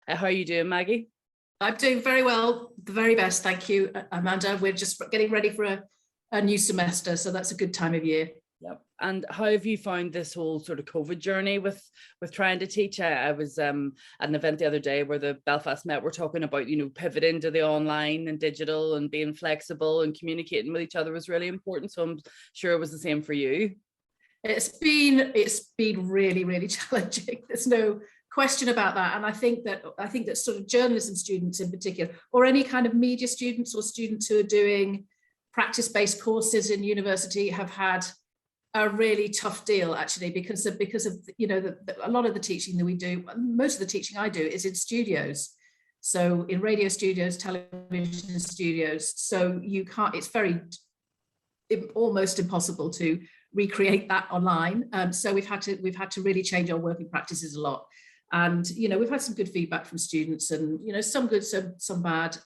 How are you doing, Maggie? I'm doing very well, the very best, thank you, Amanda. We're just getting ready for a new semester, so that's a good time of year. Yep. And how have you found this whole sort of COVID journey with trying to teach? I was at an event the other day where the Belfast Met were talking about, pivoting to the online and digital and being flexible and communicating with each other was really important. So I'm sure it was the same for you. It's been really, really challenging. There's no question about that. And I think that sort of journalism students in particular, or any kind of media students or students who are doing practice-based courses in university, have had a really tough deal, actually, because of a lot of the teaching that we do, most of the teaching I do is in studios. So in radio studios, television studios. So you can't, it's almost impossible to recreate that online. So we've had to really change our working practices a lot. And, we've had some good feedback from students and, some good, some bad.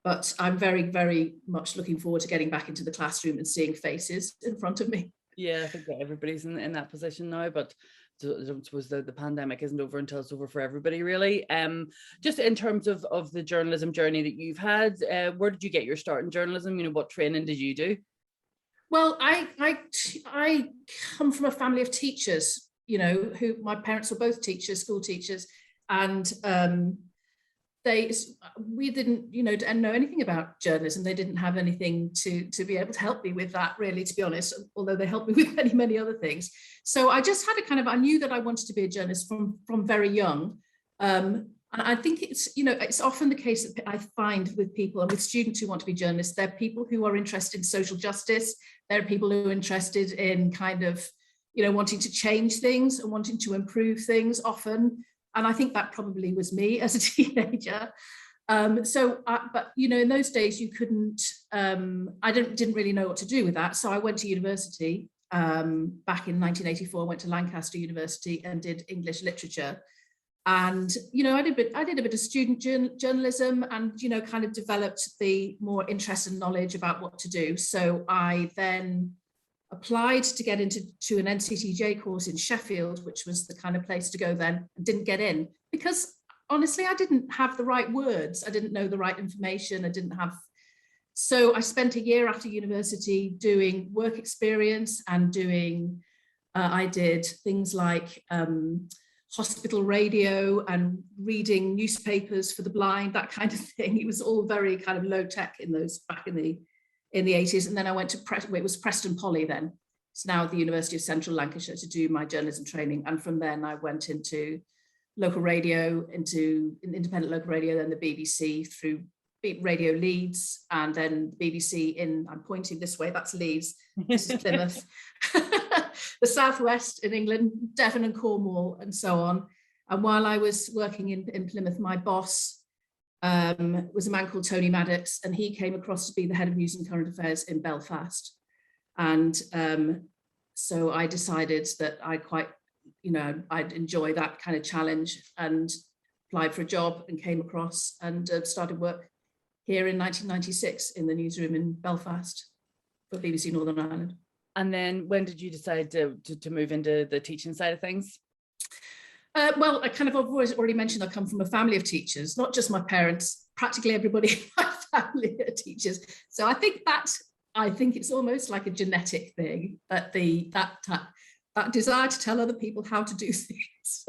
But I'm very, very much looking forward to getting back into the classroom and seeing faces in front of me. Yeah, I think that everybody's in that position now, but I suppose the pandemic isn't over until it's over for everybody, really. Just in terms of the journalism journey that you've had, where did you get your start in journalism? What training did you do? Well, I come from a family of teachers, who my parents were both teachers, school teachers, and we didn't, know anything about journalism. They didn't have anything to be able to help me with that, really, to be honest, although they helped me with many, many other things. So I just had I knew that I wanted to be a journalist from very young. And I think it's often the case that I find with people and with students who want to be journalists, they're people who are interested in social justice. They're people who are interested in kind of, wanting to change things and wanting to improve things often. And I think that probably was me as a teenager. But in those days you couldn't, I didn't really know what to do with that. So I went to university back in 1984, I went to Lancaster University and did English literature. And, I did a bit of student journalism and, kind of developed the more interest and knowledge about what to do. So I then applied to get into an NCTJ course in Sheffield, which was the kind of place to go then, and didn't get in because honestly, I didn't have the right words. I didn't know the right information. So I spent a year after university doing work experience and I did things like hospital radio and reading newspapers for the blind, that kind of thing. It was all very kind of low tech back in the 80s. And then I went to it was Preston Poly then. It's now the University of Central Lancashire to do my journalism training. And from then I went into local radio, into independent local radio, then the BBC through Radio Leeds, and then BBC I'm pointing this way, that's Leeds, this is Plymouth, the Southwest in England, Devon and Cornwall, and so on. And while I was working in Plymouth, my boss was a man called Tony Maddox, and he came across to be the head of news and current affairs in Belfast. And so I decided that I'd enjoy that kind of challenge and applied for a job and came across and started work here in 1996 in the newsroom in Belfast for BBC Northern Ireland. And then when did you decide to move into the teaching side of things? Well, I've already mentioned I come from a family of teachers, not just my parents, practically everybody in my family are teachers. So I think it's almost like a genetic thing, that that desire to tell other people how to do things.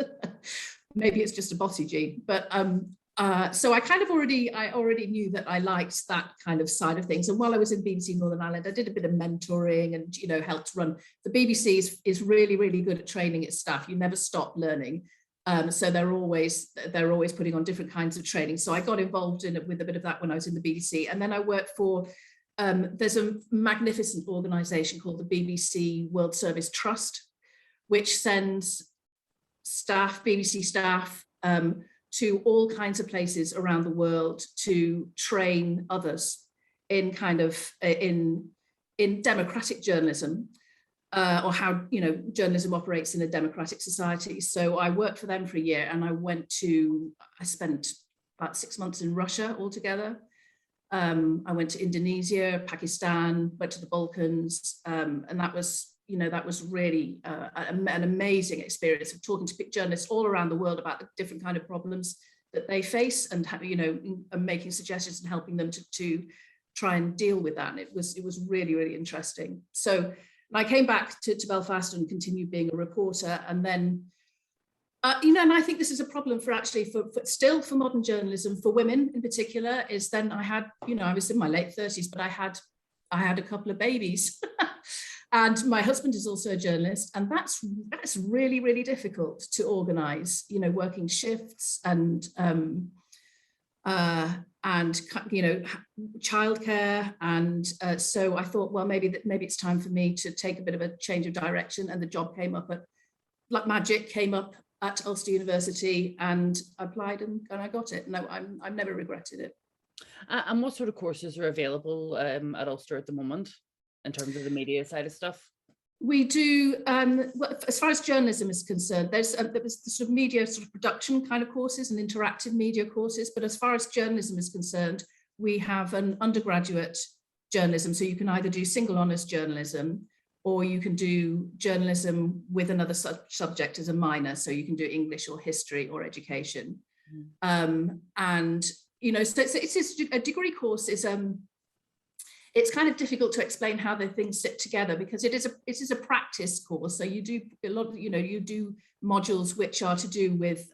Maybe it's just a bossy gene, but so I already knew that I liked that kind of side of things. And while I was in BBC Northern Ireland, I did a bit of mentoring and, helped run. The BBC is really, really good at training its staff. You never stop learning. So they're always putting on different kinds of training. So I got involved with a bit of that when I was in the BBC. And then I worked for, there's a magnificent organisation called the BBC World Service Trust, which sends BBC staff, to all kinds of places around the world to train others in in democratic journalism, or how journalism operates in a democratic society. So I worked for them for a year, and I spent about 6 months in Russia altogether. I went to Indonesia, Pakistan, went to the Balkans, and that was that was really an amazing experience of talking to journalists all around the world about the different kind of problems that they face, and and making suggestions and helping them to try and deal with that. And it was really, really interesting. So I came back to Belfast and continued being a reporter, and then and I think this is a problem for modern journalism, for women in particular, is then I had, I was in my late 30s, but I had a couple of babies. And my husband is also a journalist, and that's really, really difficult to organise, working shifts and childcare. And so I thought, well, maybe it's time for me to take a bit of a change of direction. And the job came up like magic, came up at Ulster University, and I applied and I got it. No, I've never regretted it. And what sort of courses are available at Ulster at the moment in terms of the media side of stuff? We do, as far as journalism is concerned, there was the sort of media sort of production kind of courses and interactive media courses. But as far as journalism is concerned, we have an undergraduate journalism. So you can either do single honours journalism, or you can do journalism with another subject as a minor. So you can do English or history or education. So it's a degree course is it's kind of difficult to explain how the things sit together, because it is a practice course. So you do a lot, you do modules which are to do with,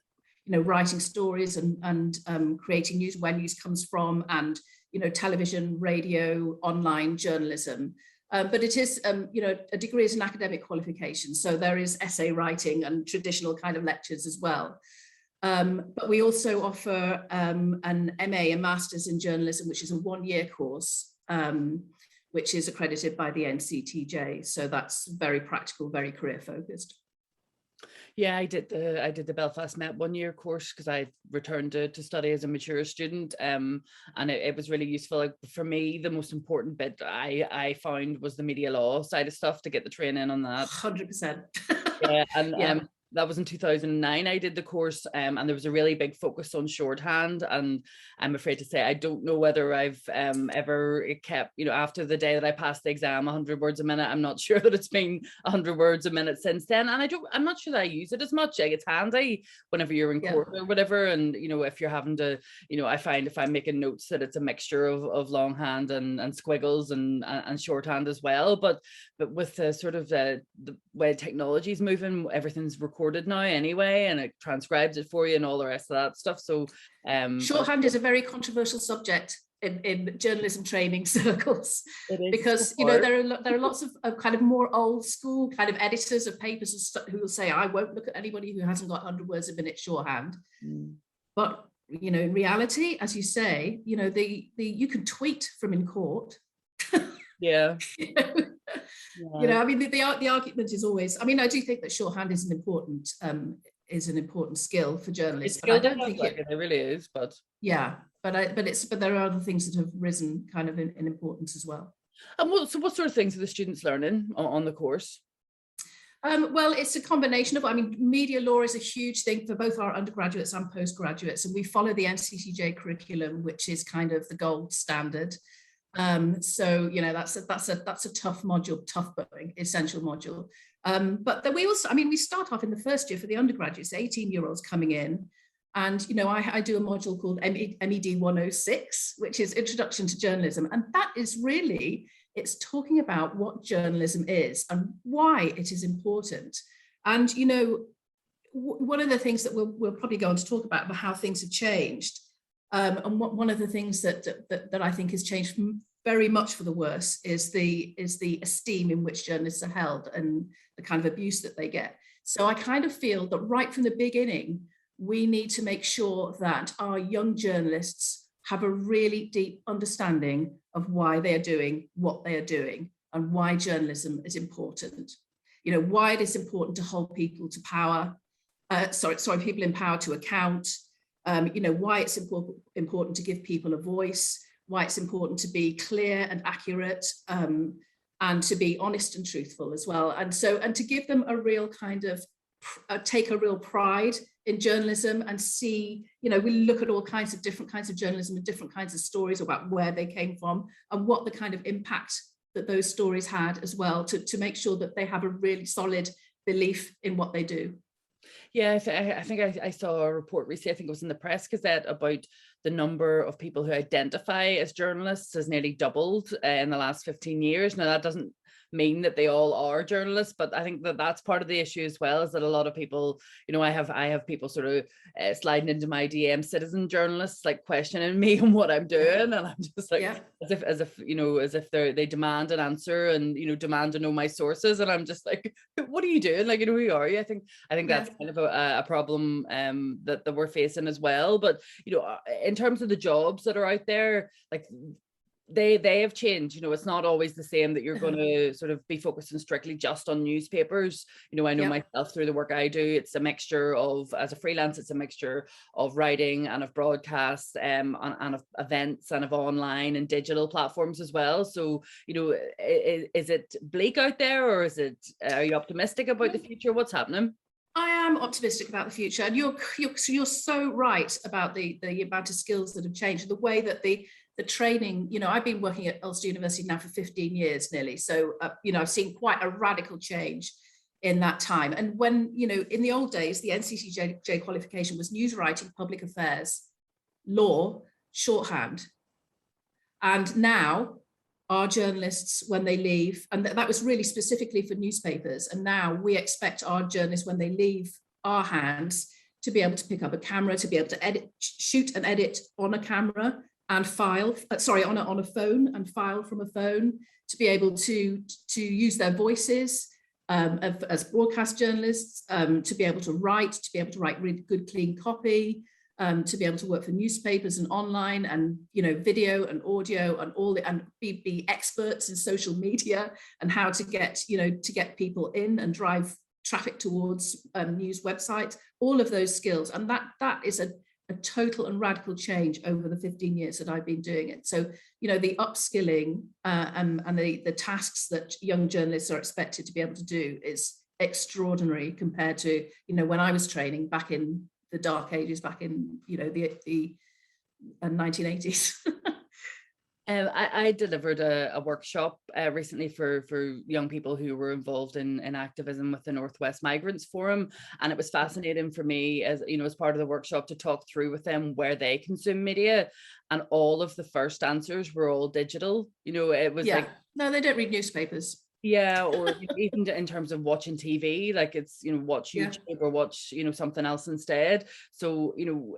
writing stories and creating news, where news comes from, and, television, radio, online journalism. But it is, a degree is an academic qualification. So there is essay writing and traditional kind of lectures as well. But we also offer an MA, a Master's in Journalism, which is a one-year course, which is accredited by the NCTJ. So that's very practical, very career focused. Yeah, I did the Belfast Met one-year course because I returned to study as a mature student, and it was really useful. Like, for me, the most important bit I found was the media law side of stuff, to get the training on that. 100%. Yeah, and that was in 2009. I did the course, and there was a really big focus on shorthand. And I'm afraid to say I don't know whether I've ever kept, after the day that I passed the exam, 100 words a minute. I'm not sure that it's been 100 words a minute since then. And I'm not sure that I use it as much. Like, it's handy whenever you're in court or whatever. And, if you're having to, I find if I'm making notes that it's a mixture of longhand and squiggles and shorthand as well. But with the sort of the way technology is moving, everything's recorded now anyway, and it transcribes it for you and all the rest of that stuff. So shorthand is a very controversial subject in journalism training circles, because there are lots of kind of more old school kind of editors of papers and stuff who will say, I won't look at anybody who hasn't got 100 words a minute shorthand. But in reality, as you say, you can tweet from in court. Yeah. I mean, the argument is always, I mean, I do think that shorthand is an important skill for journalists. But I don't think it really is. But but there are other things that have risen kind of in importance as well. And what sort of things are the students learning on the course? Well, it's a combination of, media law is a huge thing for both our undergraduates and postgraduates, and we follow the NCTJ curriculum, which is kind of the gold standard. So that's a tough module, tough but essential module. But then we also, we start off in the first year for the undergraduates, 18-year-olds coming in, and I do a module called MED 106, which is Introduction to Journalism, and that is really, it's talking about what journalism is and why it is important. And one of the things that we'll probably go on to talk about how things have changed. And one of the things that I think has changed very much for the worse is the esteem in which journalists are held and the kind of abuse that they get. So I kind of feel that right from the beginning, we need to make sure that our young journalists have a really deep understanding of why they are doing what they are doing and why journalism is important. Why it is important to hold people to power, people in power to account. Why it's important to give people a voice, why it's important to be clear and accurate, and to be honest and truthful as well. And to give them a real kind of, take a real pride in journalism and see, we look at all kinds of different kinds of journalism and different kinds of stories about where they came from and what the kind of impact that those stories had as well, to make sure that they have a really solid belief in what they do. Yeah, I think I saw a report recently, I think it was in the Press Gazette, about the number of people who identify as journalists has nearly doubled in the last 15 years. Now, that doesn't mean that they all are journalists, but I think that that's part of the issue as well, is that a lot of people, you know, I have people sort of sliding into my DM, citizen journalists, like questioning me on what I'm doing, and I'm just like, as if you know, as if they demand an answer and, you know, demand to know my sources, and I'm just like, what are you doing? Like, you know, who are you? I think that's kind of a problem that we're facing as well. But, you know, in terms of the jobs that are out there, like, they have changed. You know, it's not always the same that you're going to sort of be focusing strictly just on newspapers. You know, I know myself through the work I do, it's a mixture of, as a freelance, it's a mixture of writing and of broadcast and of events and of online and digital platforms as well. So, you know, is it bleak out there, or are you optimistic about the future? What's happening? I am optimistic about the future, and you're so right about the amount of skills that have changed, the way that the training, you know, I've been working at Ulster University now for 15 years nearly. So, you know, I've seen quite a radical change in that time. And when, you know, in the old days, the NCTJ qualification was news writing, public affairs, law, shorthand. And now our journalists, when they leave, and that was really specifically for newspapers, and now we expect our journalists, when they leave our hands, to be able to pick up a camera, to be able to shoot and edit on a camera, and file, on a phone, and file from a phone, to be able to use their voices as broadcast journalists, to be able to write really good, clean copy, to be able to work for newspapers and online, and, you know, video and audio and and be experts in social media and how to get, you know, to get people in and drive traffic towards news websites, all of those skills. And that is a total and radical change over the 15 years that I've been doing it. So, you know, the upskilling and the tasks that young journalists are expected to be able to do is extraordinary compared to, you know, when I was training back in the dark ages, back in, you know, the 1980s. I delivered a workshop recently for young people who were involved in activism with the Northwest Migrants Forum, and it was fascinating for me, as you know, as part of the workshop, to talk through with them where they consume media, and all of the first answers were all digital. You know, it was like, no, they don't read newspapers. Yeah, or even in terms of watching TV, like, it's, you know, watch YouTube or watch, you know, something else instead. So, you know,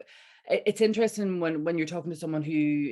it's interesting when you're talking to someone who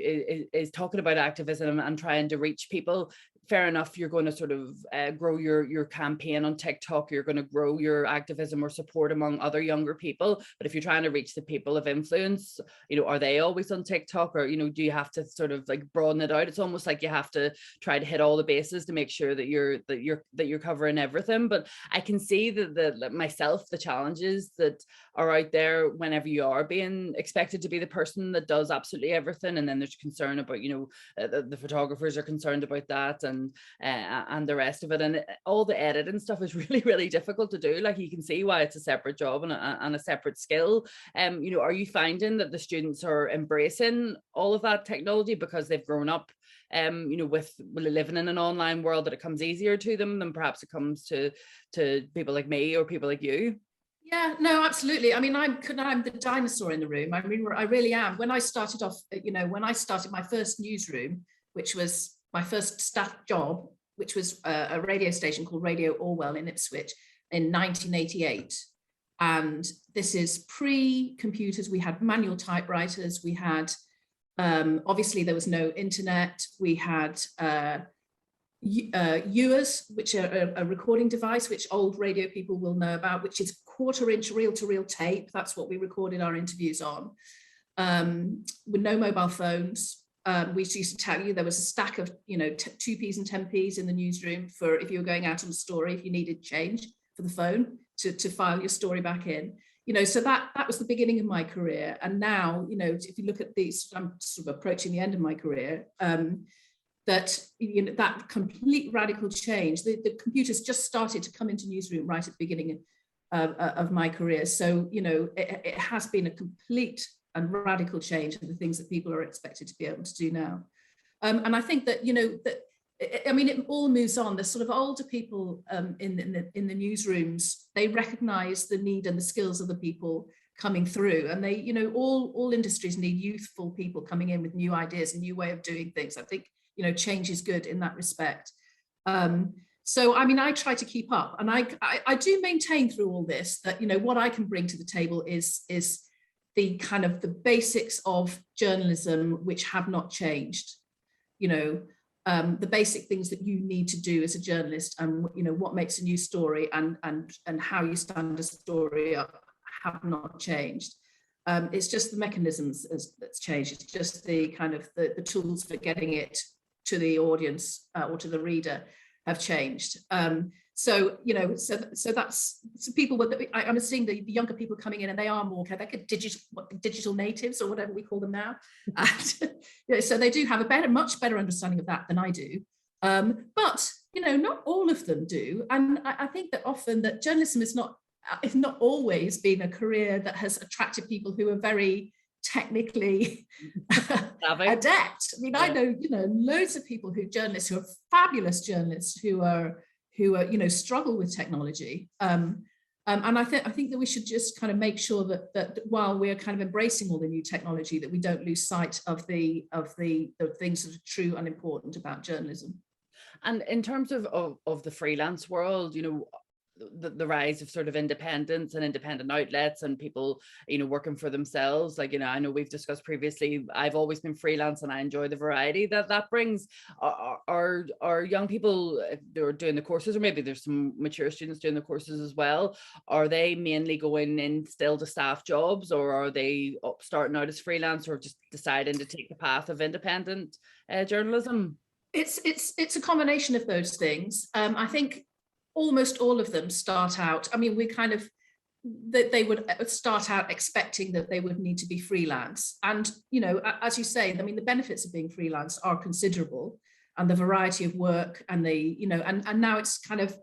is talking about activism and trying to reach people. Fair enough, you're going to sort of grow your campaign on TikTok, you're going to grow your activism or support among other younger people. But if you're trying to reach the people of influence, you know, are they always on TikTok, or, you know, do you have to sort of like broaden it out? It's almost like you have to try to hit all the bases to make sure that you're covering everything. But I can see that myself, the challenges that are out there whenever you are being expected to be the person that does absolutely everything, and then there's concern about, you know, the photographers are concerned about that, and the rest of it, and all the editing stuff is really, really difficult to do. Like, you can see why it's a separate job and a separate skill. You know, are you finding that the students are embracing all of that technology because they've grown up you know, with living in an online world, that it comes easier to them than perhaps it comes to people like me or people like you? Yeah, no, absolutely. I mean, I'm the dinosaur in the room. I mean, I really am. When I started off, you know, when I started my first newsroom, which was my first staff job, which was a radio station called Radio Orwell in Ipswich in 1988. And this is pre-computers. We had manual typewriters. We had, obviously there was no internet. We had Ewers, which are a recording device, which old radio people will know about, which is 1/4-inch reel-to-reel tape. That's what we recorded our interviews on. With no mobile phones. We used to tell you there was a stack of, you know, 2p's and 10p's in the newsroom for if you were going out on a story, if you needed change for the phone to file your story back in. You know, so that was the beginning of my career. And now, you know, if you look at these, I'm sort of approaching the end of my career. That, you know, that complete radical change, the computers just started to come into newsroom right at the beginning of my career. So, you know, it has been a complete and radical change of the things that people are expected to be able to do now. And I think that, you know, that I mean, it all moves on. The sort of older people in the newsrooms, they recognise the need and the skills of the people coming through, and they, you know, all industries need youthful people coming in with new ideas and new way of doing things. I think, you know, change is good in that respect. So, I mean, I try to keep up, and I do maintain through all this that, you know, what I can bring to the table is the kind of the basics of journalism which have not changed, you know. The basic things that you need to do as a journalist, and, you know, what makes a news story and how you stand a story up have not changed. It's just the mechanisms that's changed. It's just the kind of the tools for getting it to the audience or to the reader have changed. So, you know, so that's people with, I'm seeing the younger people coming in, and they are more kind of like digital natives or whatever we call them now. And, you know, so they do have a much better understanding of that than I do. But, you know, not all of them do. And I think that often that journalism is not always been a career that has attracted people who are very technically adept. I mean, yeah. I know, you know, loads of people journalists who are fabulous journalists who are, you know, struggle with technology. And I think that we should just kind of make sure that while we're kind of embracing all the new technology, that we don't lose sight of the things that are true and important about journalism. And in terms of the freelance world, you know, the rise of sort of independence and independent outlets and people, you know, working for themselves. Like, you know, I know we've discussed previously, I've always been freelance and I enjoy the variety that brings. Are young people, if they're doing the courses, or maybe there's some mature students doing the courses as well, are they mainly going in still to staff jobs, or are they starting out as freelance, or just deciding to take the path of independent journalism? It's a combination of those things. I think almost all of them start out, I mean, they would start out expecting that they would need to be freelance. And, you know, as you say, I mean, the benefits of being freelance are considerable, and the variety of work, and you know, and now it's kind of,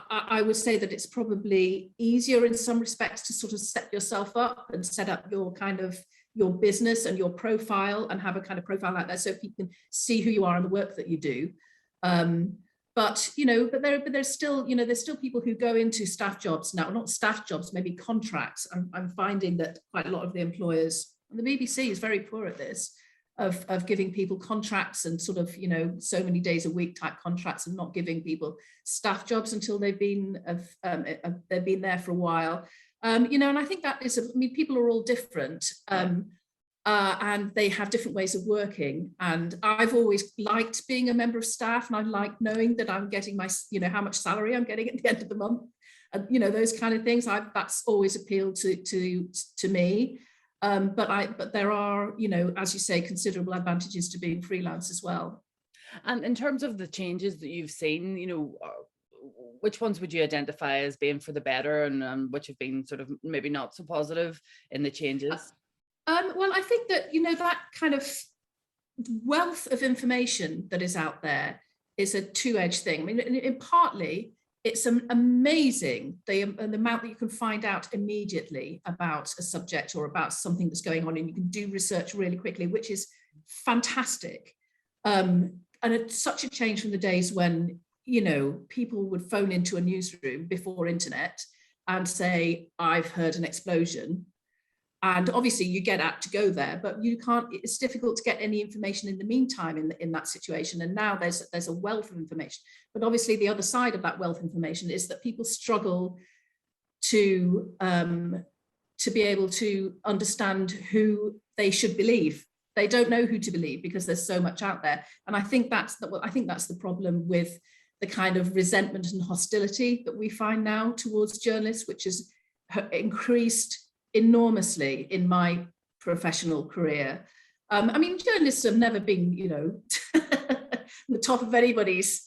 I would say that it's probably easier in some respects to sort of set yourself up and set up your kind of your business and your profile, and have a kind of profile out there so people can see who you are and the work that you do. But, you know, there's still, you know, there's still people who go into staff jobs now, not staff jobs, maybe contracts. I'm finding that quite a lot of the employers, and the BBC is very poor at this, of giving people contracts and sort of, you know, so many days a week type contracts, and not giving people staff jobs until they've been there for a while. You know, and I think that is, I mean, people are all different. And they have different ways of working. And I've always liked being a member of staff, and I like knowing that I'm getting my, you know, how much salary I'm getting at the end of the month, and, you know, those kind of things. That's always appealed to me. But there are, you know, as you say, considerable advantages to being freelance as well. And in terms of the changes that you've seen, you know, which ones would you identify as being for the better, and which have been sort of maybe not so positive in the changes? Well, I think that, you know, that kind of wealth of information that is out there is a two-edged thing. I mean, partly it's amazing the amount that you can find out immediately about a subject or about something that's going on, and you can do research really quickly, which is fantastic. And it's such a change from the days when, you know, people would phone into a newsroom before internet and say, I've heard an explosion. And obviously you get out to go there, but you can't, it's difficult to get any information in the meantime in that situation. And now there's a wealth of information. But obviously the other side of that wealth of information is that people struggle to be able to understand who they should believe. They don't know who to believe because there's so much out there. And I think that's the problem with the kind of resentment and hostility that we find now towards journalists, which has increased enormously in my professional career. I mean, journalists have never been, you know, the top of anybody's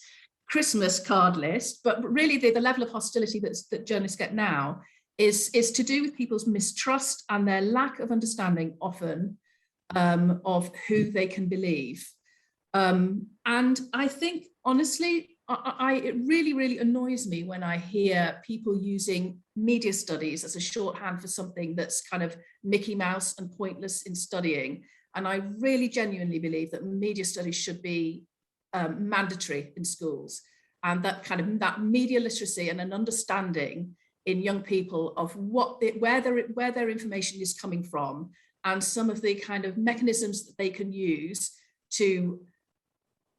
Christmas card list, but really the level of hostility that journalists get now is to do with people's mistrust and their lack of understanding often of who they can believe. And I think, honestly, it really, really annoys me when I hear people using media studies as a shorthand for something that's kind of Mickey Mouse and pointless in studying. And I really genuinely believe that media studies should be mandatory in schools, and that media literacy and an understanding in young people of where their information is coming from, and some of the kind of mechanisms that they can use to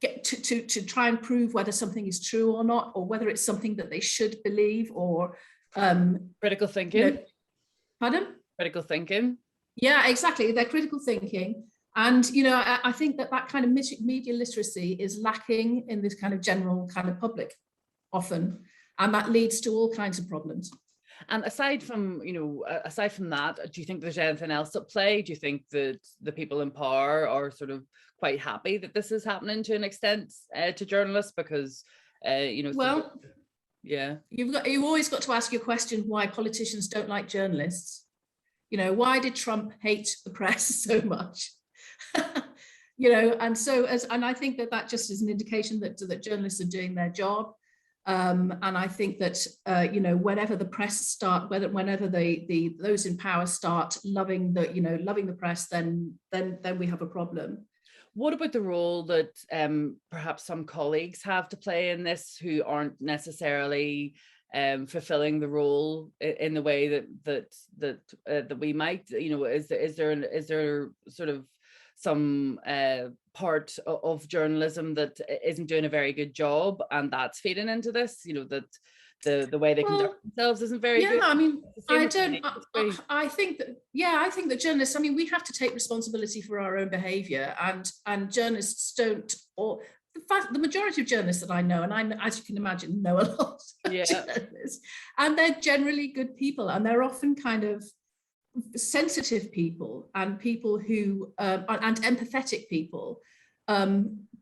get to try and prove whether something is true or not, or whether it's something that they should believe, or critical thinking. Pardon? Critical thinking. Yeah, exactly. They're critical thinking. And, I think that kind of media literacy is lacking in this kind of general kind of public often, and that leads to all kinds of problems. And aside from that, do you think there's anything else at play? Do you think that the people in power are sort of quite happy that this is happening to an extent to journalists? Because, well, yeah, you've always got to ask your question why politicians don't like journalists. Why did Trump hate the press so much? And I think that just is an indication that journalists are doing their job. And I think that whenever the press start, whenever those in power start loving the press, then we have a problem. What about the role that perhaps some colleagues have to play in this, who aren't necessarily fulfilling the role in the way that we might? Is there sort of some part of journalism that isn't doing a very good job, and that's feeding into this? That the way they conduct themselves isn't very good. I mean, I think that journalists, we have to take responsibility for our own behavior, and journalists don't, or the majority of journalists that I know, and I, as you can imagine, know a lot of journalists, and they're generally good people, and they're often kind of sensitive people, and people who and empathetic people,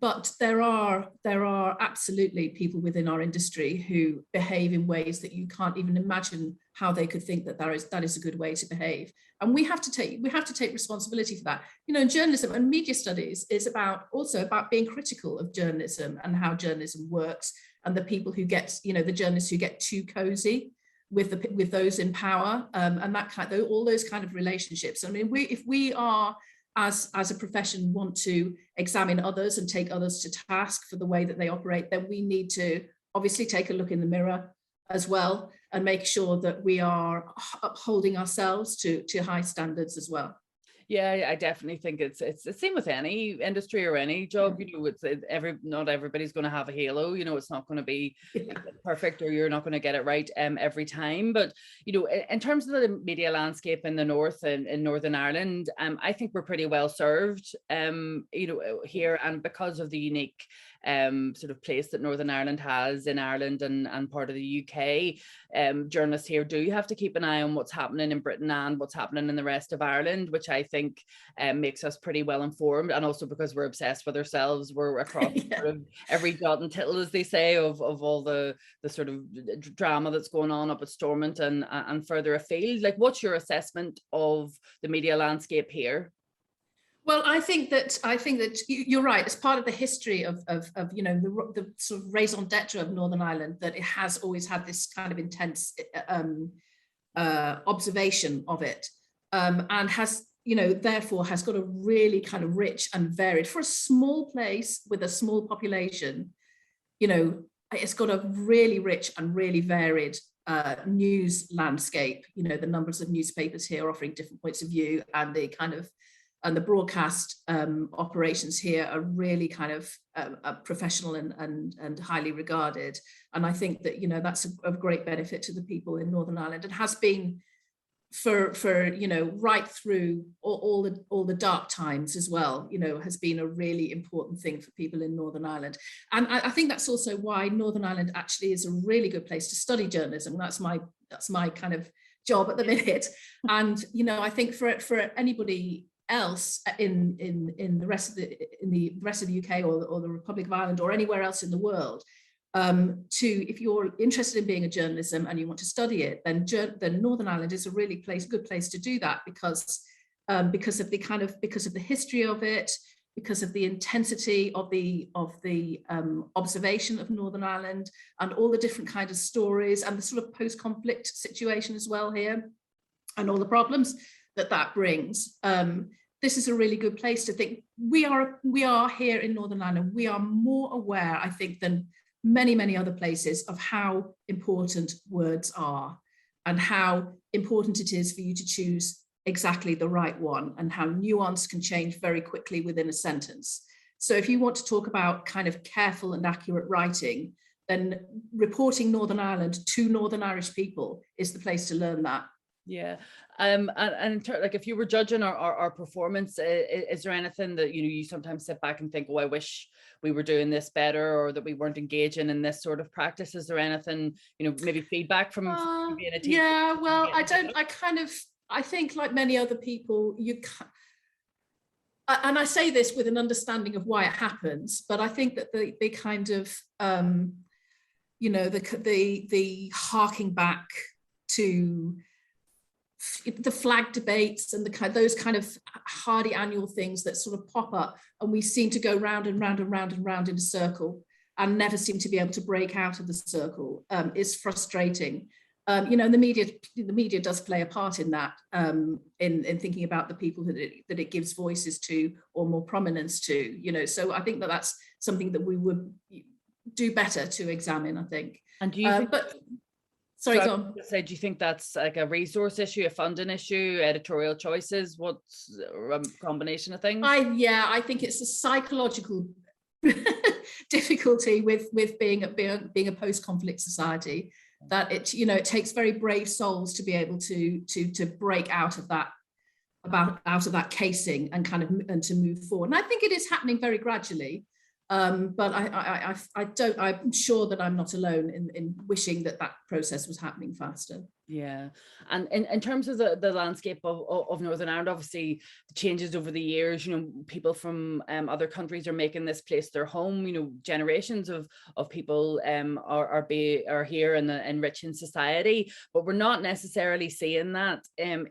but there are absolutely people within our industry who behave in ways that you can't even imagine how they could think that is a good way to behave, and we have to take responsibility for that. Journalism and media studies is also about being critical of journalism and how journalism works, and the people who get, the journalists who get too cozy with those in power, and all those kind of relationships. If we are, as a profession, want to examine others and take others to task for the way that they operate, then we need to obviously take a look in the mirror as well, and make sure that we are upholding ourselves to high standards as well. Yeah, I definitely think it's the same with any industry or any job. Not everybody's going to have a halo. It's not going to be perfect, or you're not going to get it right every time. But in terms of the media landscape in the north and in Northern Ireland, I think we're pretty well served here, and because of the unique sort of place that Northern Ireland has in Ireland and part of the UK, journalists here do have to keep an eye on what's happening in Britain and what's happening in the rest of Ireland, which I think makes us pretty well informed. And also because we're obsessed with ourselves, we're across sort of every jot and tittle, as they say, of all the sort of drama that's going on up at Stormont and further afield. Like, what's your assessment of the media landscape here? Well, I think that you're right. It's part of the history of the sort of raison d'etre of Northern Ireland, that it has always had this kind of intense observation of it, and has therefore has got a really kind of rich and varied, for a small place with a small population, it's got a really rich and really varied news landscape. The numbers of newspapers here offering different points of view, and the broadcast operations here are really kind of professional and highly regarded. And I think that, that's of great benefit to the people in Northern Ireland, and has been for right through all the dark times as well, has been a really important thing for people in Northern Ireland. And I think that's also why Northern Ireland actually is a really good place to study journalism. That's my kind of job at the minute. And, I think for anybody else in the rest of the UK or the Republic of Ireland or anywhere else in the world, if you're interested in being a journalism and you want to study it, then Northern Ireland is a really good place to do that, because of the history of it, because of the intensity of the observation of Northern Ireland, and all the different kind of stories, and the sort of post-conflict situation as well here, and all the problems that brings. this is a really good place to think. We are here in Northern Ireland. We are more aware, I think, than many other places of how important words are and how important it is for you to choose exactly the right one, and how nuance can change very quickly within a sentence. So if you want to talk about kind of careful and accurate writing, then reporting Northern Ireland to Northern Irish people is the place to learn that. Yeah. And like, if you were judging our performance, is there anything that, you know, you sometimes sit back and think, oh, I wish we were doing this better, or that we weren't engaging in this sort of practice? Is there anything, you know, maybe feedback from being a teacher? Yeah, well, I think like many other people, you can't, and I say this with an understanding of why it happens, but I think that the kind of, you know, the harking back to the flag debates and those kind of hardy annual things that sort of pop up, and we seem to go round and round and round and round in a circle and never seem to be able to break out of the circle, is frustrating. You know, and the media does play a part in that, in thinking about the people that it gives voices to or more prominence to, you know. So I think that that's something that we would do better to examine, I think. And do you think, sorry, go on. Say, do you think that's like a resource issue, a funding issue, editorial choices? What's a combination of things? I think it's a psychological difficulty with being a post-conflict society, that it takes very brave souls to be able to break out of that casing and and to move forward. And I think it is happening very gradually. But I'm sure that I'm not alone in wishing that process was happening faster. Yeah. And in terms of the landscape of Northern Ireland, obviously the changes over the years, you know, people from other countries are making this place their home. You know, generations of people are here and enriching society, but we're not necessarily seeing that in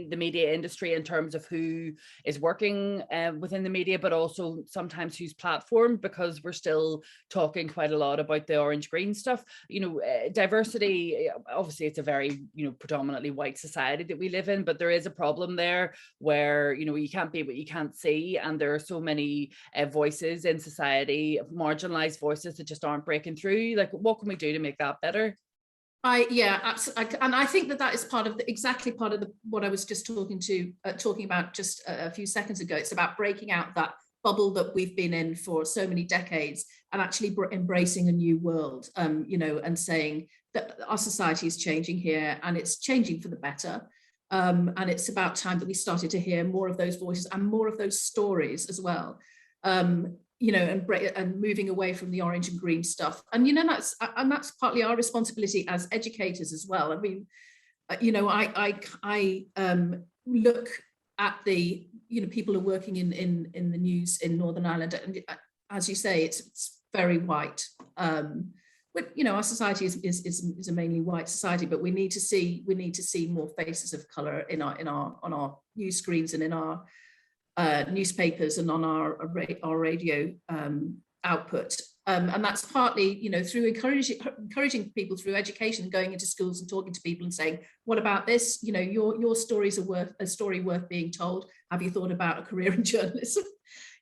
the media industry in terms of who is working within the media, but also sometimes who's platformed, because we're still talking quite a lot about the orange-green stuff. You know, diversity, obviously it's a very, you know, predominantly white society that we live in, but there is a problem there where, you know, you can't be what you can't see, and there are so many voices in society, marginalized voices, that just aren't breaking through. Like, what can we do to make that better? Absolutely. And I think that is part of what I was just talking about just a few seconds ago. It's about breaking out that bubble that we've been in for so many decades and actually embracing a new world, you know, and saying that our society is changing here, and it's changing for the better. And it's about time that we started to hear more of those voices and more of those stories as well. You know, and moving away from the orange and green stuff. And, you know, that's partly our responsibility as educators as well. I mean, you know, I look at the, you know, people who are working in the news in Northern Ireland, and as you say, it's very white. But, you know, our society is a mainly white society, but we need to see more faces of colour on our news screens and in our newspapers and on our radio output. And that's partly, you know, through encouraging people through education, going into schools and talking to people and saying, what about this? You know, your stories are a story worth being told. Have you thought about a career in journalism?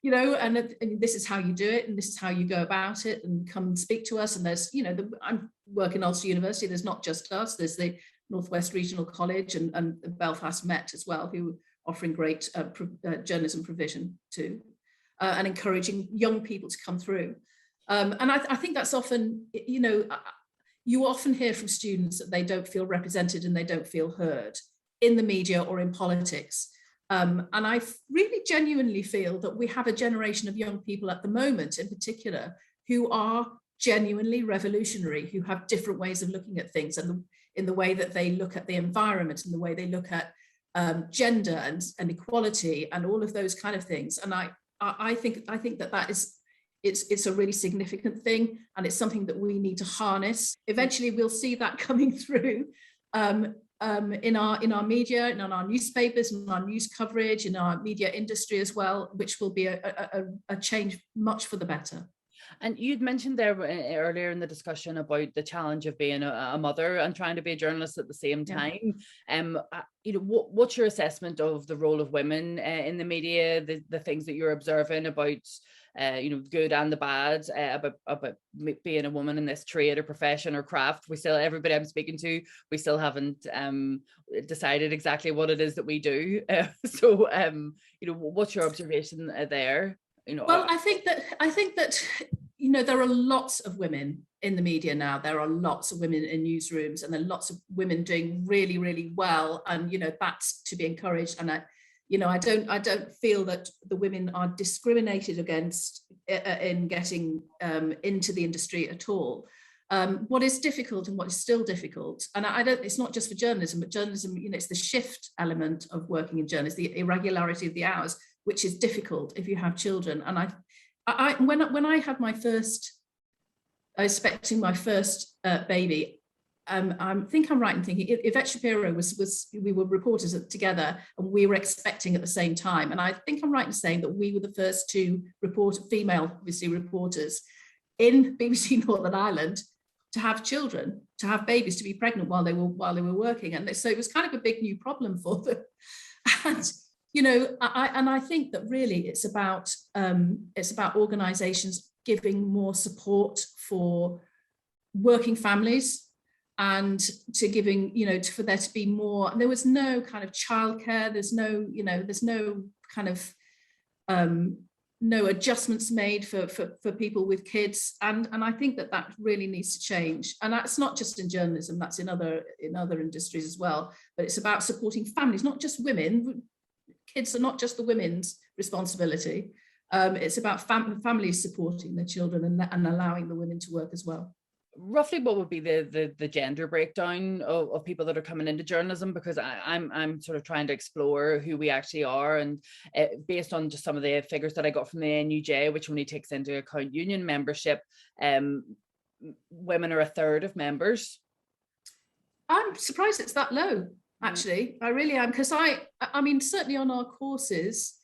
You know, and this is how you do it, and this is how you go about it, and come and speak to us. And there's, you know, I'm working at Ulster University. There's not just us. There's the Northwest Regional College and Belfast Met as well, who are offering great journalism provision too, and encouraging young people to come through. And I think that's often, you know, you often hear from students that they don't feel represented and they don't feel heard in the media or in politics. And I really genuinely feel that we have a generation of young people at the moment in particular who are genuinely revolutionary, who have different ways of looking at things, and in the way that they look at the environment, and the way they look at gender and equality and all of those kind of things. And I think that is, it's a really significant thing, and it's something that we need to harness. Eventually we'll see that coming through in our media and on our newspapers and our news coverage, in our media industry as well, which will be a change much for the better. And you'd mentioned there earlier in the discussion about the challenge of being a mother and trying to be a journalist at the same time. What's your assessment of the role of women in the media, the things that you're observing about good and the bad about being a woman in this trade or profession or craft? Everybody I'm speaking to, we still haven't decided exactly what it is that we do. What's your observation there? Well, I think that there are lots of women in the media now. There are lots of women in newsrooms, and there are lots of women doing really, really well. And that's to be encouraged. And I don't feel that the women are discriminated against in getting into the industry at all. What is difficult, and what is still difficult, and it's not just for journalism, but journalism, it's the shift element of working in journalism, the irregularity of the hours, which is difficult if you have children. And when I had my first, I was expecting my first baby. I think I'm right in thinking Yvette Shapiro we were reporters together, and we were expecting at the same time. And I think I'm right in saying that we were the first two female, obviously, reporters in BBC Northern Ireland to have children, to have babies, to be pregnant while they were working. And so it was kind of a big new problem for them. And I think that really it's about organisations giving more support for working families, and to giving, for there to be more. And there was no kind of childcare. There's no kind of no adjustments made for people with kids. And I think that really needs to change. And that's not just in journalism, that's in other industries as well. But it's about supporting families, not just women. Kids are not just the women's responsibility. It's about families supporting their children and allowing the women to work as well. Roughly, what would be the gender breakdown of people that are coming into journalism? Because I'm sort of trying to explore who we actually are, and based on just some of the figures that I got from the NUJ, which only takes into account union membership, women are a third of members. I'm surprised it's that low. Actually, I really am, because I mean, certainly on our courses,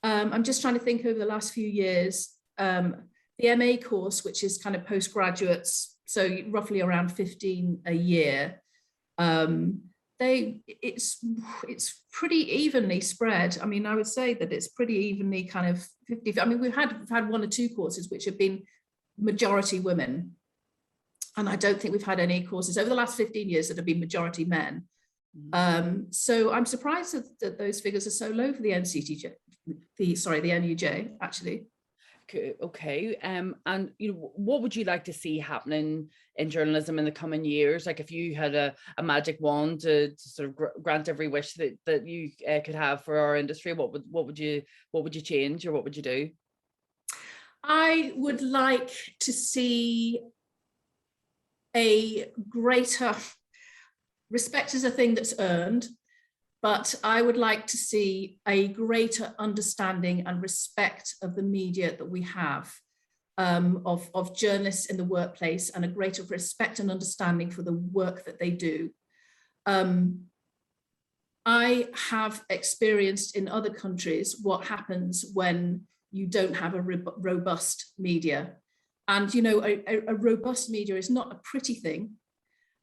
I'm just trying to think over the last few years, the MA course, which is kind of postgraduates, so roughly around 15 a year, it's pretty evenly spread. I mean, I would say that it's pretty evenly kind of 50. I mean, we've had one or two courses which have been majority women, and I don't think we've had any courses over the last 15 years that have been majority men. So I'm surprised that those figures are so low for the NCTJ, the NUJ, actually. Okay. And what would you like to see happening in journalism in the coming years? Like, if you had a magic wand to sort of grant every wish that you could have for our industry, what would you change, or what would you do? I would like to see a greater respect is a thing that's earned, but I would like to see a greater understanding and respect of the media that we have, of journalists in the workplace, and a greater respect and understanding for the work that they do. I have experienced in other countries what happens when you don't have a robust media. And, a robust media is not a pretty thing.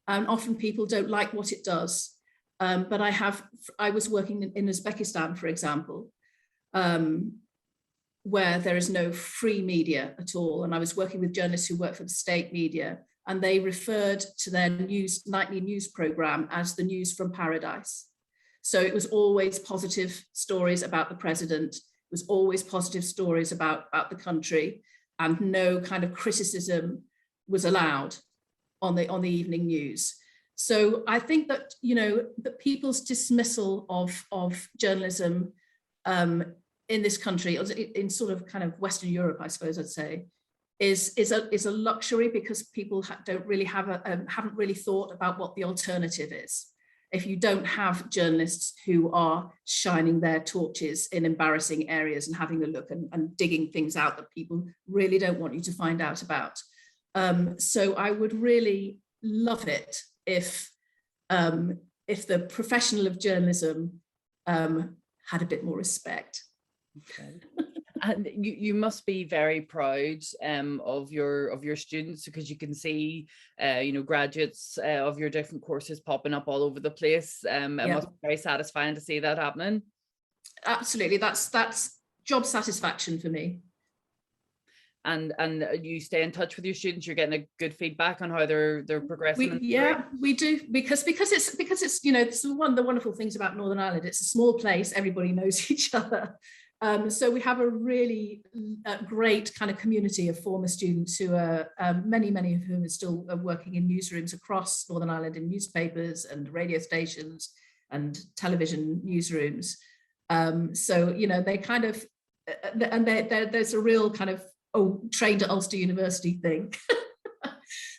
And often people don't like what it does. But I was working in Uzbekistan, for example, where there is no free media at all. And I was working with journalists who work for the state media, and they referred to their nightly news program as the news from paradise. So it was always positive stories about the president, it was always positive stories about the country, and no kind of criticism was allowed on the evening news. So I think that, that people's dismissal of journalism in this country, in sort of kind of Western Europe, I suppose I'd say, is a luxury, because people haven't really thought about what the alternative is. If you don't have journalists who are shining their torches in embarrassing areas and having a look and digging things out that people really don't want you to find out about. So I would really love it if the professional of journalism had a bit more respect. Okay. And you must be very proud of your students, because you can see graduates of your different courses popping up all over the place. It must be very satisfying to see that happening. Absolutely, that's job satisfaction for me. And you stay in touch with your students. You're getting a good feedback on how they're progressing. We do, because it's it's one of the wonderful things about Northern Ireland. It's a small place, everybody knows each other. So we have a really great kind of community of former students who are many of whom are still working in newsrooms across Northern Ireland, in newspapers and radio stations and television newsrooms. So they kind of and there's a real kind of trained at Ulster University thing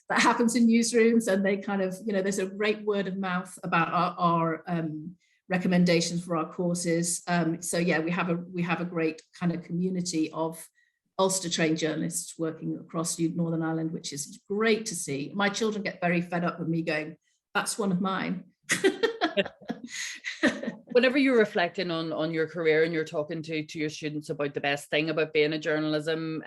that happens in newsrooms, and they kind of there's a great word of mouth about our recommendations for our courses. So yeah, we have a great kind of community of Ulster trained journalists working across Northern Ireland, which is great to see. My children get very fed up with me going, "That's one of mine." Whenever you're reflecting on your career and you're talking to your students about the best thing about being a journalism,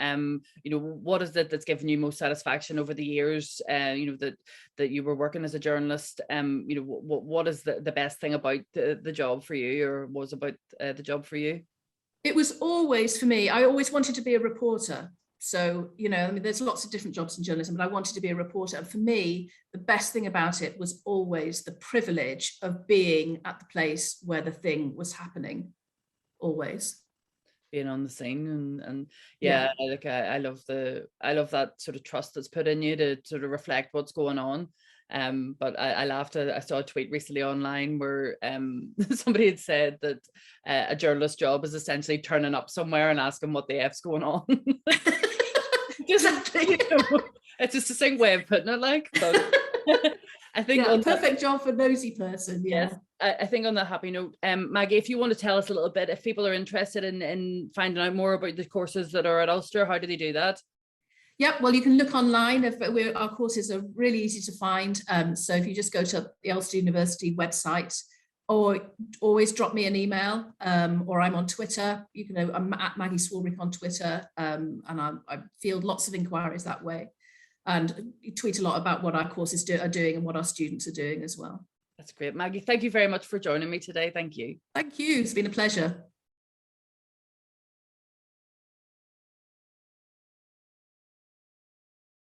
what is it that's given you most satisfaction over the years, that you were working as a journalist? What is the best thing about the job for you, or was about the job for you? It was always, for me, I always wanted to be a reporter. So, there's lots of different jobs in journalism, but I wanted to be a reporter. And for me, the best thing about it was always the privilege of being at the place where the thing was happening, always. Being on the scene and I love that sort of trust that's put in you to sort of reflect what's going on. But I laughed at, I saw a tweet recently online where somebody had said that a journalist job is essentially turning up somewhere and asking what the F's going on. Exactly. It's just a succinct way of putting it, like. But I think perfect job for nosy person. Yeah. Yes, I think on that happy note, Maggie, if you want to tell us a little bit, if people are interested in finding out more about the courses that are at Ulster, how do they do that? Yeah, well, you can look online. Our courses are really easy to find. So if you just go to the Ulster University website, or always drop me an email, or I'm on Twitter. I'm at Maggie Swarbrick on Twitter, and I field lots of inquiries that way, and tweet a lot about what our courses are doing and what our students are doing as well. That's great, Maggie. Thank you very much for joining me today. Thank you. Thank you. It's been a pleasure.